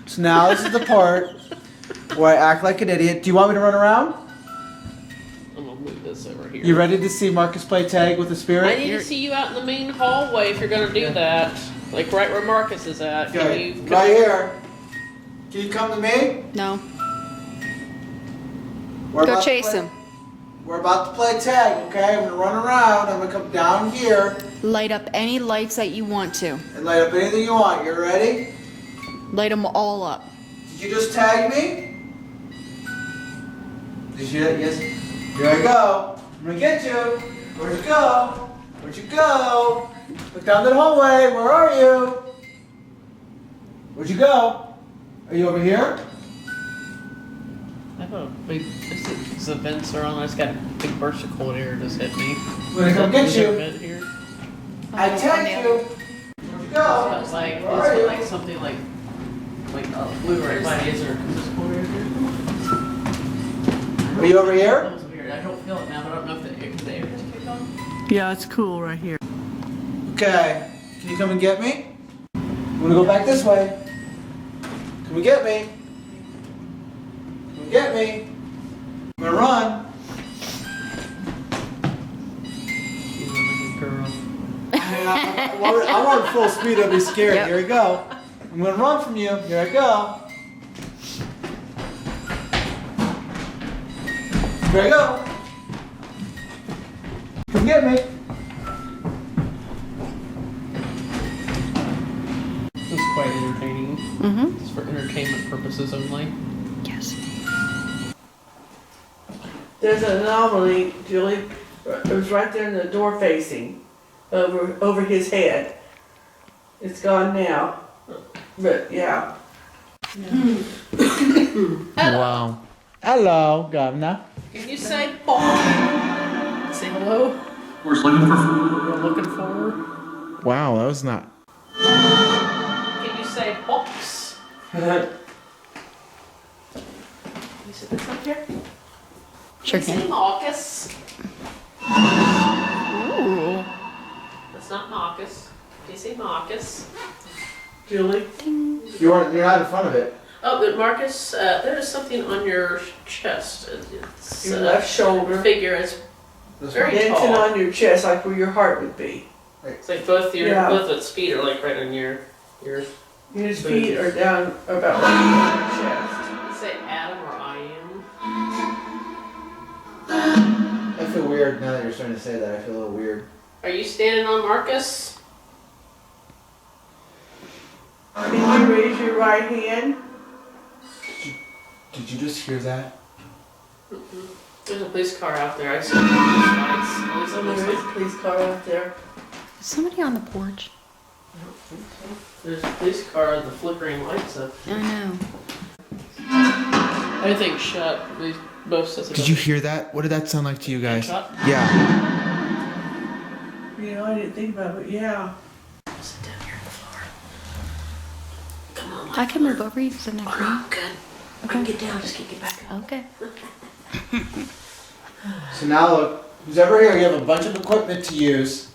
So now this is the part where I act like an idiot. Do you want me to run around? I'm gonna move this over here. You ready to see Marcus play tag with the spirit? I need to see you out in the main hallway if you're gonna do that. Like right where Marcus is at. Okay, Can you right here. Can you come to me? No. We're Go about to chase play- him. We're about to play tag, okay? I'm gonna run around. I'm gonna come down here Light up any lights that you want to. and light up anything you want. You ready? Light them all up. Did you just tag me? Did you? Yes. Here I go. I'm gonna get you. Where'd you go? Where'd you go? Look down the hallway. Where are you? Where'd you go? Are you over here? I have a big. The vents are on. I just got a big burst of cold air just hit me. I'm gonna come get Is there a you. vent here? I tagged you. Where'd you go? It's like Where are you? like something like blue right by is there cold air here? Are you over That here? was weird. I don't feel it now, but I don't know if the air just kicked on. Yeah, it's cool right here. Okay. Can you come and get me? I'm gonna go back this way. Come and get me. Come and get me. I'm gonna run. I want full speed. I'd be scared. Yep. Here we go. I'm gonna run from you. Here I go. Here I go. Come get me. This is quite entertaining. Mm-hmm. It's for entertainment purposes only. Yes. There's an anomaly, Julie. It was right there in the door facing, over his head. It's gone now, but yeah. Wow. Hello, Governor. Can you say bye? Say hello. We're just looking for food. We're looking for. Wow, that was not. Can you say box? You sit this up here? Sure Can you say can. Marcus? Ooh. That's not Marcus. Can you say Marcus? Julie? You're not in front of it. Oh, but Marcus, there is something on your chest. It's Your left shoulder. figure. It's This very Dancing tall. on your chest, like where your heart would be. It's like both Yeah. both its feet are like right on your. His feet are down about like on your chest. Say Adam or I am. I feel weird now that you're starting to say that. I feel a little weird. Are you standing on Marcus? Can you raise your right hand? Did you just hear that? There's a police car out there. I see police lights. At least it Oh, looks there is like. a police car out there. Is somebody on the porch? There's a police car with the flickering lights up. I know. Everything's shut. We both says Did you hear that? What did that sound like to you guys? Shut. Yeah. You know, I didn't think about it, but yeah. Sit down here on the floor. Come on. I can move over you because I'm not green. Oh, good. Okay. Get down. Just can't get back up. Okay. So now look, who's ever here, you have a bunch of equipment to use.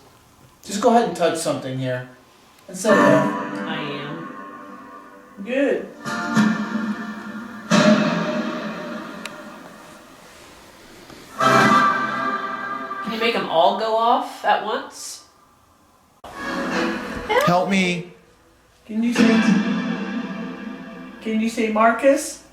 Just go ahead and touch something here. And say that. I am. Good. Can you make them all go off at once? Help me. Can you say Marcus?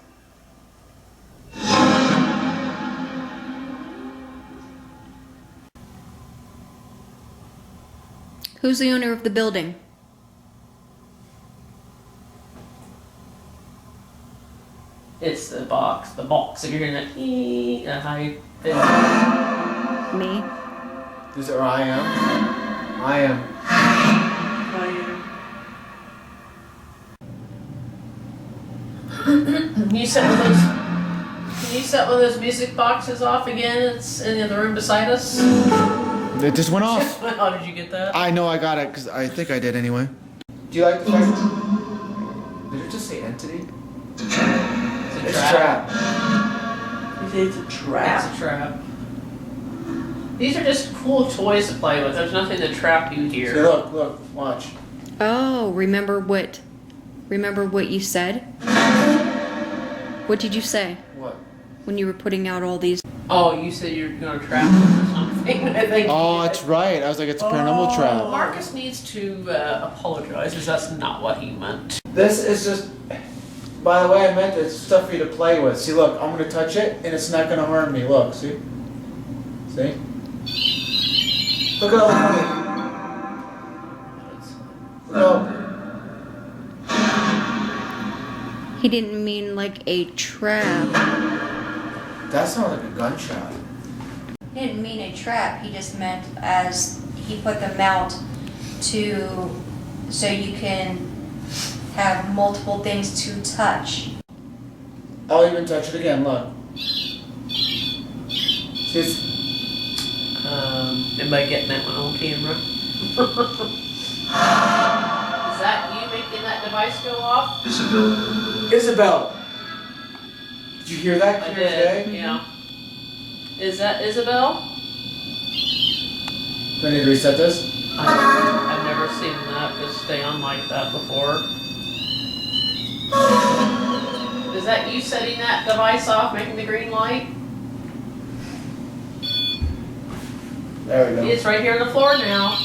Who's the owner of the building? It's the box. The box. If you're hearing that high pitch. Me. Is it or I am? I am. Can you set one of those? Can you set one of those music boxes off again? It's in the other room beside us. It just went off. How did you get that? I know I got it because I think I did anyway. Do you like the fact? Did it just say entity? It's a It's trap. trap. He's It's a trap. It's a trap. These are just cool toys to play with. There's nothing to trap you See, here. look, watch. Oh, remember what you said? What did you say What? when you were putting out all these? Oh, you said you're gonna trap them or something. I think. Oh, that's right. I was like, it's a paranormal trap. Marcus needs to apologize, because that's not what he meant. This is just, by the way, I meant it's stuff for you to play with. See, look, I'm gonna touch it and it's not gonna harm me. Look, see? See? Look at all the money. Look. He didn't mean like a trap. That sounds like a gunshot. He didn't mean a trap, he just meant as he put them out so you can have multiple things to touch. I'll even touch it again, look. See, it's, Anybody getting that one on camera? Is that you making that device go off? Isabel! Did you hear that I clear as did, day? yeah. Is that Isabel? Do I need to reset this? I've never seen that just stay on like that before. Is that you setting that device off, making the green light? There we go. It's right here on the floor now.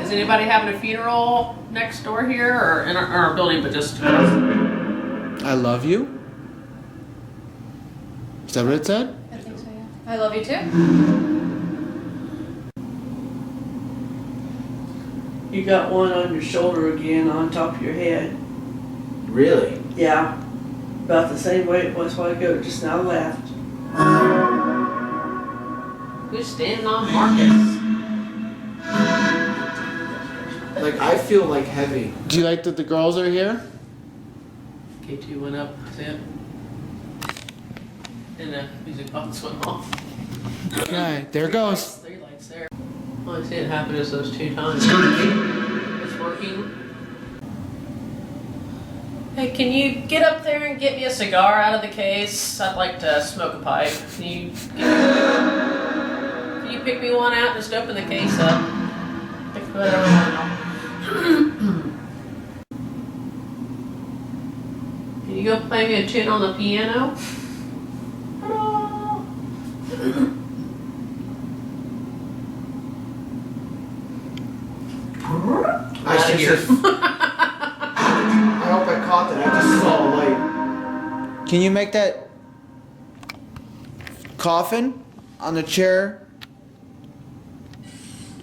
Is anybody having a funeral next door here, or in our building, but just... I love you? Is that what it said? I think so, yeah. I love you too. You got one on your shoulder again, on top of your head. Really? Yeah. About the same way it was a while ago, just now left. Who's standing on Marcus? Like, I feel like heavy. Do you like that the girls are here? K2 went up, see it? And the music box went off. Okay, there it goes. 3 lights there. All I see it happen is those 2 times. It's working. Hey, can you get up there and get me a cigar out of the case? I'd like to smoke a pipe. Can you pick me one out? Just open the case up. Pick whatever one. Can you go play me a tune on the piano? Out of here. I hope I caught that. I just saw a light. Can you make that coffin on the chair?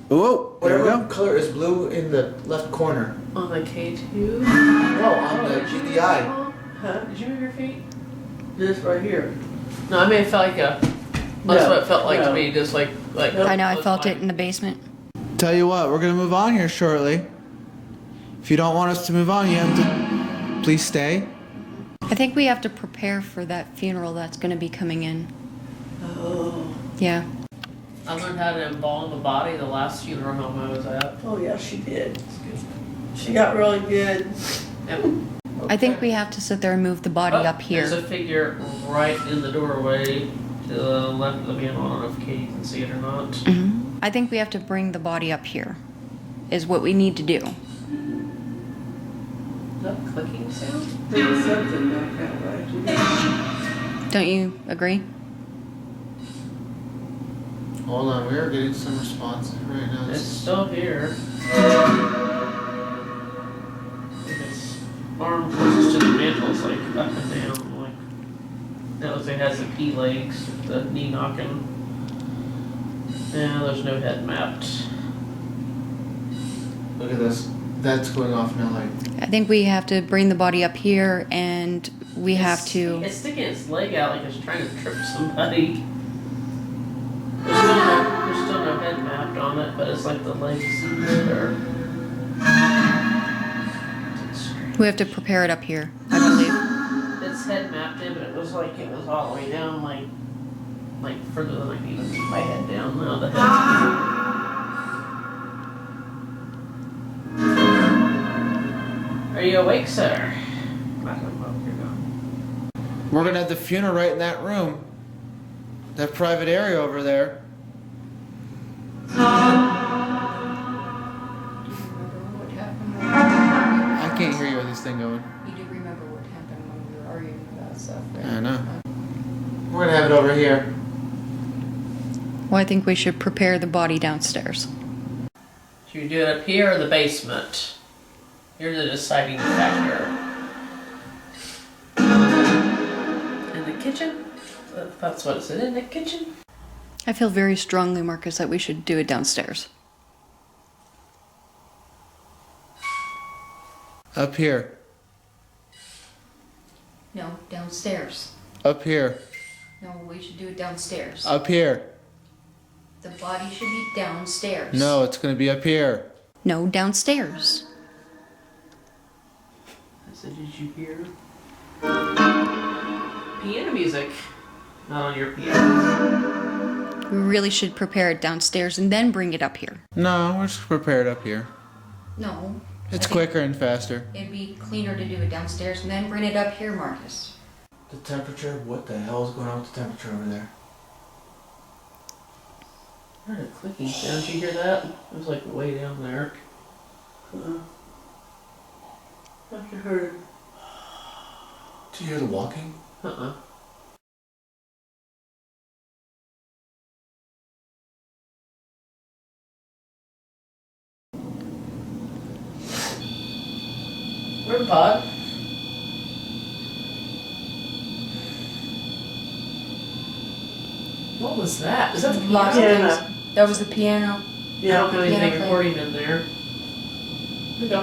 Oh, there we go. Color is blue in the left corner. On the K2? No, on the GDI. Huh? Did you move your feet? This right here. No, I may have felt like a. That's No, what it felt like no. to me, just like. I know, I felt it in the basement. Tell you what, we're gonna move on here shortly. If you don't want us to move on, you have to please stay. I think we have to prepare for that funeral that's going to be coming in. Oh. Yeah. I learned how to embalm a body the last funeral home I was at. Oh yeah, she did. She got really good. Yep. I think we have to sit there and move the body up There's here. a figure right in the doorway to the left of the piano. I don't know if Katie can see it or not. Mhm. I think we have to bring the body up here, is what we need to do. Is that clicking sound? There's something like that, right? Don't you agree? Hold on, we are getting some responses right now. It's still here. Its arm closest to the mantle is like up and down, like that looks like it has the P legs, the knee knocking. Yeah, there's no head mapped. Look at this. That's going off now, like. I think we have to bring the body up here and we have to. It's sticking its leg out like it's trying to trip somebody. There's still no head mapped on it, but it's like the legs are. We have to prepare it up here, I believe. It's head mapped in, but it was like it was all the way down, like further than I can even keep my head down now. The head's Are you awake, sir? We're gonna have the funeral right in that room. That private area over there. What happened when I can't hear you with this thing going. you do remember what happened when we were arguing about stuff, right? I know. We're gonna have it over here. Well, I think we should prepare the body downstairs. Should we do it up here or the basement? You're the deciding factor. In the kitchen? That's what it said, in the kitchen? I feel very strongly, Marcus, that we should do it downstairs. Up here. No, downstairs. Up here. No, we should do it downstairs. Up here. The body should be downstairs. No, it's gonna be up here. No, downstairs. I said, did you hear? Piano music. Not on your piano. We really should prepare it downstairs and then bring it up here. No, we're just prepared up here. No. It's I think quicker and faster. It'd be cleaner to do it downstairs and then bring it up here, Marcus. The temperature? What the hell is going on with the temperature over there? I heard a clicking sound. Did you hear that? It was like way down there. I heard. Do you hear the walking? Where's the pod? What was that? Is that the Lots of piano? things. That was the piano. Yeah, I don't have anything Piano recording in there. Here we go.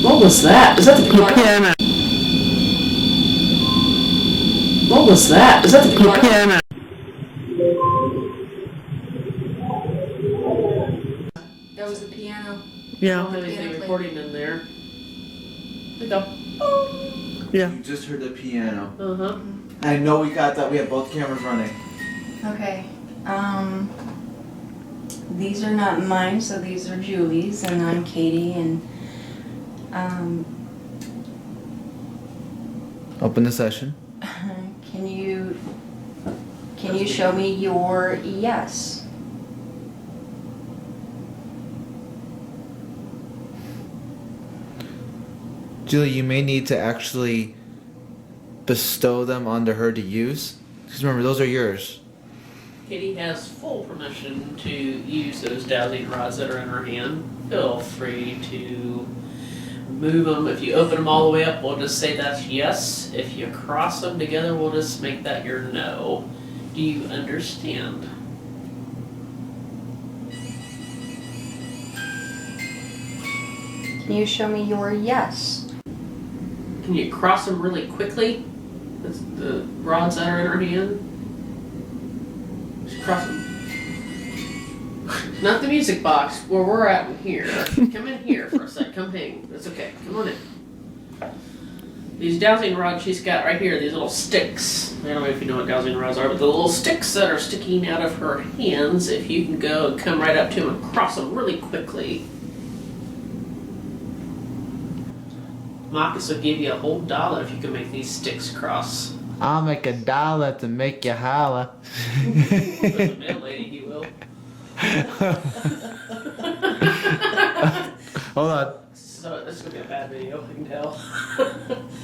What was that? Is that the piano? What was that? Is that the piano? That was the piano. I Yeah, don't have anything recording in there. Here we go. yeah. You just heard the piano. Uh-huh. I know we got that. We have both cameras running. Okay. These are not mine, so these are Julie's, and I'm Katie, and Open the session. can you show me your yes? Julie, you may need to actually bestow them onto her to use. Because remember, those are yours. Katie has full permission to use those dowsing rods that are in her hand. Feel free to move them. If you open them all the way up, we'll just say that's yes. If you cross them together, we'll just make that your no. Do you understand? Can you show me your yes? Can you cross them really quickly? That's the rods that are in her hand. Just cross them. Not the music box, where we're at in here. Come in here for a sec. Come hang. That's okay. Come on in. These dowsing rods she's got right here, these little sticks. I don't know if you know what dowsing rods are, but the little sticks that are sticking out of her hands, if you can go and come right up to them and cross them really quickly. Marcus will give you a whole $1 if you can make these sticks cross. I'll make $1 to make you holla. The mail lady, he will. Hold on. So this is gonna be a bad video, I can tell.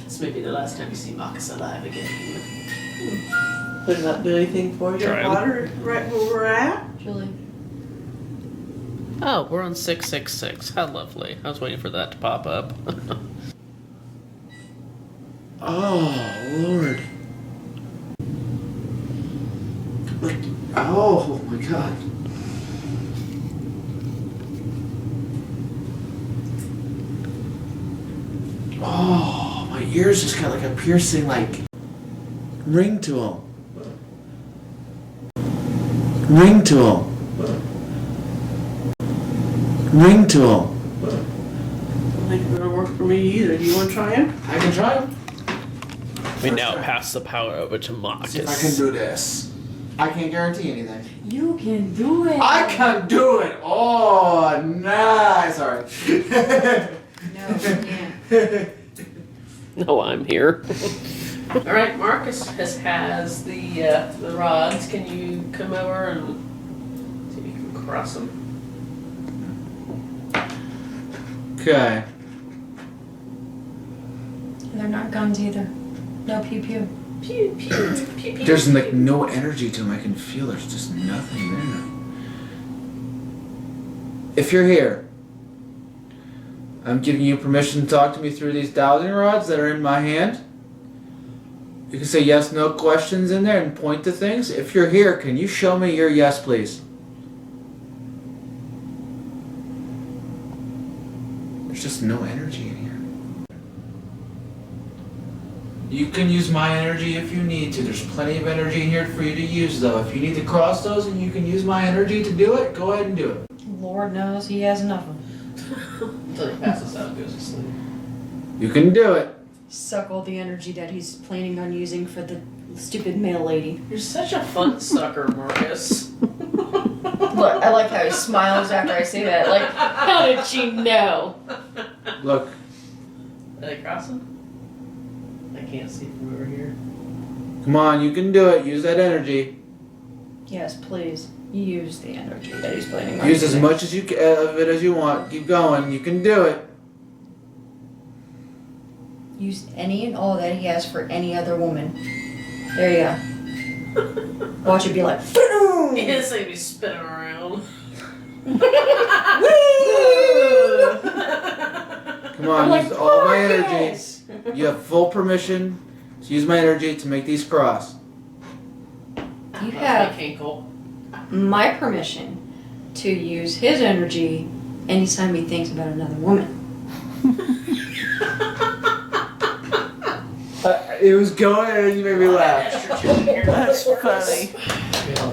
This may be the last time you see Marcus alive again. Would not do anything for your water right where we're at? Julie. Oh, we're on 666. How lovely. I was waiting for that to pop up. Oh, Lord. Oh, my God. Oh, my ears just got like a piercing, like, ring to them. Ring to them. Ring to them. I don't think it's gonna work for me either. Do you want to try it? I can try them. We now pass the power over to See if I can Marcus. do this. I can't guarantee anything. You can do it. I can do it. Oh, nice. All right. No, you can't. know I'm here. All right, Marcus has the rods. Can you come over and see if you can cross them? Okay. And they're not guns either. No pew pew. Pew, pew, pew, pew. There's like no energy to them. I can feel there's just nothing there. If you're here, I'm giving you permission to talk to me through these dowsing rods that are in my hand. You can say yes, no questions in there and point to things. If you're here, can you show me your yes, please? There's just no energy in here. You can use my energy if you need to. There's plenty of energy in here for you to use, though. If you need to cross those and you can use my energy to do it, go ahead and do it. Lord knows he has enough of them. Until he passes out and goes to sleep. You can do it. Suck all the energy that he's planning on using for the stupid male lady. You're such a fun sucker, Marcus. Look, I like how he smiles after I say that. Like, how did she know? Look, Are they crossing? I can't see from over here. come on, you can do it. Use that energy. Yes, please. Use the energy that he's planning on Use as using. much as you of it as you want. Keep going. You can do it. Use any and all that he has for any other woman. There you go. Watch it be like, boom! It's like he's spinning around. Come on, use all my energy. You have full permission to use my energy to make these cross. You have Kinkle. my permission to use his energy anytime he thinks about another woman. It was going and you made me laugh. That's funny.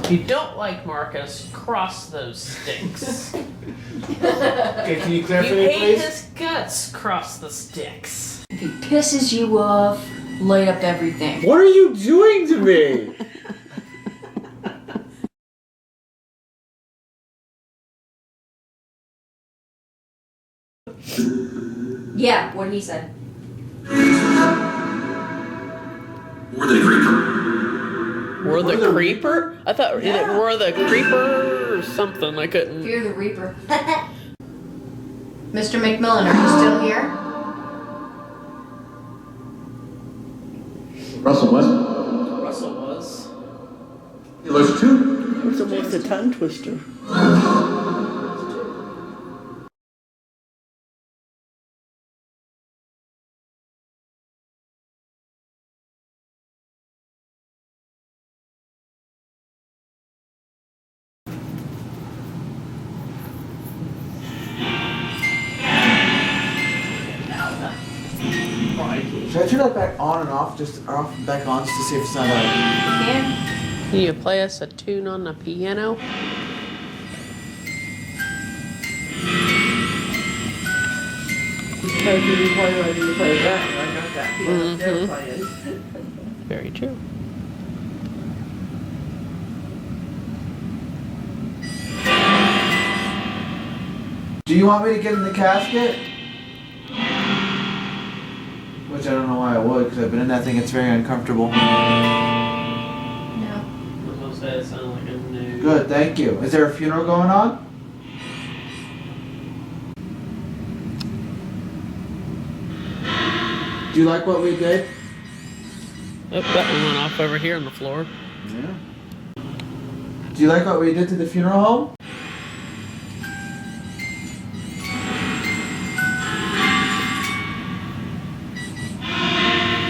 If you don't like Marcus, cross those sticks. Okay, can you clear You for me, hate please? his guts, cross the sticks. If he pisses you off, light up everything. What are you doing to me? Yeah, what he said. Or the creeper. Were the creeper? I thought it were the creeper or something. I couldn't. Fear the Reaper. Mr. McMillen, are you still here? Russell was. Russell was. He looks too. It's almost a tongue twister. Should I turn that back on and off, just off and back on, just to see if it's not Can? Can you play us a tune on the piano? Because you play when you play that, like not that piano they're playing. Very true. Do you want me to get in the casket? Which I don't know why I would, because I've been in that thing, it's very uncomfortable. No. I was gonna say it sounded like a new. Good, thank you. Is there a funeral going on? Do you like what we did? Oh, that one went off over here on the floor. Yeah. Do you like what we did to the funeral home?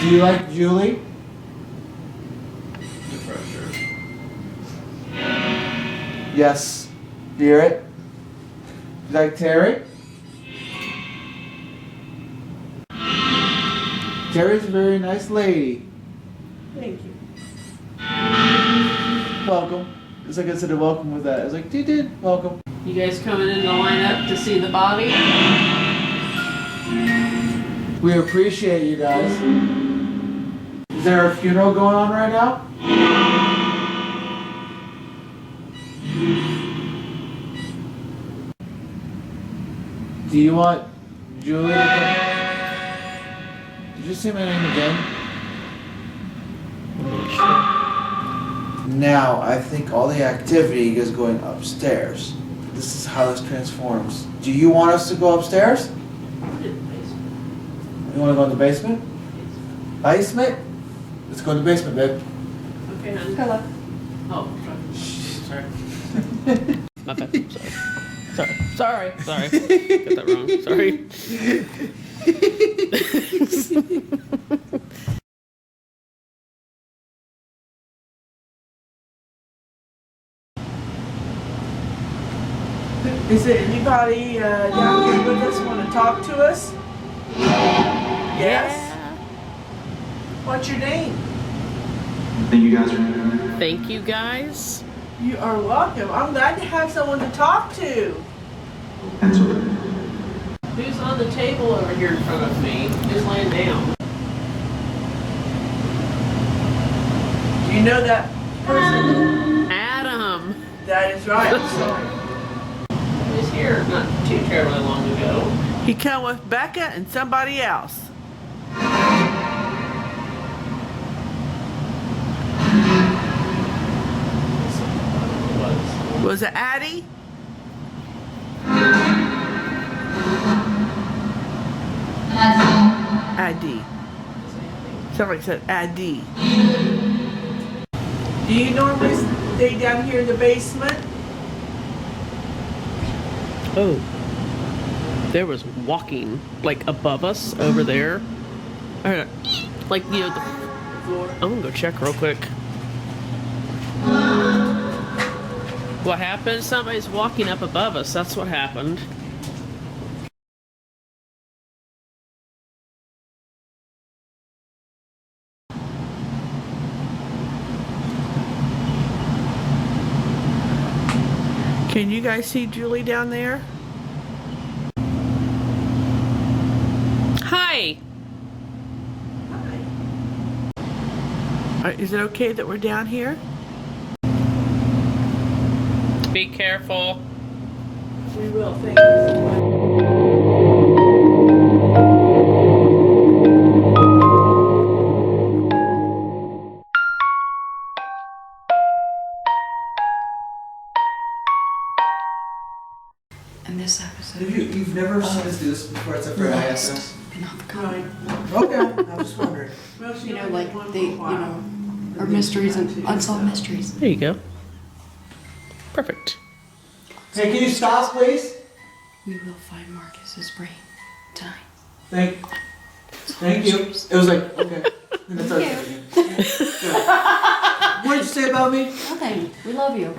Do you like Julie? Yes. Do you hear it? Do you like Terry? Terry's a very nice lady. Thank you. Welcome. It's like I said, welcome with that. I was like, did welcome. You guys coming in to line up to see the body? We appreciate you guys. Is there a funeral going on right now? Do you want Julie to come? Did you say my name again? Now, I think all the activity is going upstairs. This is how this transforms. Do you want us to go upstairs? You want to go in the basement? Basement? Let's go in the basement, babe. Okay, honey. Hello. Oh, sorry. My bad. Sorry. Got that wrong. Sorry. Is there anybody down here with us want to talk to us? Yes? What's your name? Thank you guys. Thank you, guys. You are welcome. I'm glad to have someone to talk to. Pencil. Who's on the table over here in front of me? Who's laying down? Do you know that person? Adam. That is right. I'm sorry. He was here not too terribly long ago. He come with Becca and somebody else. Was it Addie? Addie. Somebody said Addie. Do you normally stay down here in the basement? Oh. There was walking, like, above us over there. Like, you know, I'm gonna go check real quick. What happened? Somebody's walking up above us. That's what happened. Can you guys see Julie down there? Hi. Is it okay that we're down here? Be careful. We will, thank you. And this episode. You've never seen us do this before, except for ISS? Not the common. Okay, I was just wondering. You know, like our mysteries and unsolved mysteries. There you go. Perfect. Hey, can you stop, please? We will find Marcus's brain tonight. Thank you. It was like, okay. And that's Thank What did you say about me? Nothing. We love you.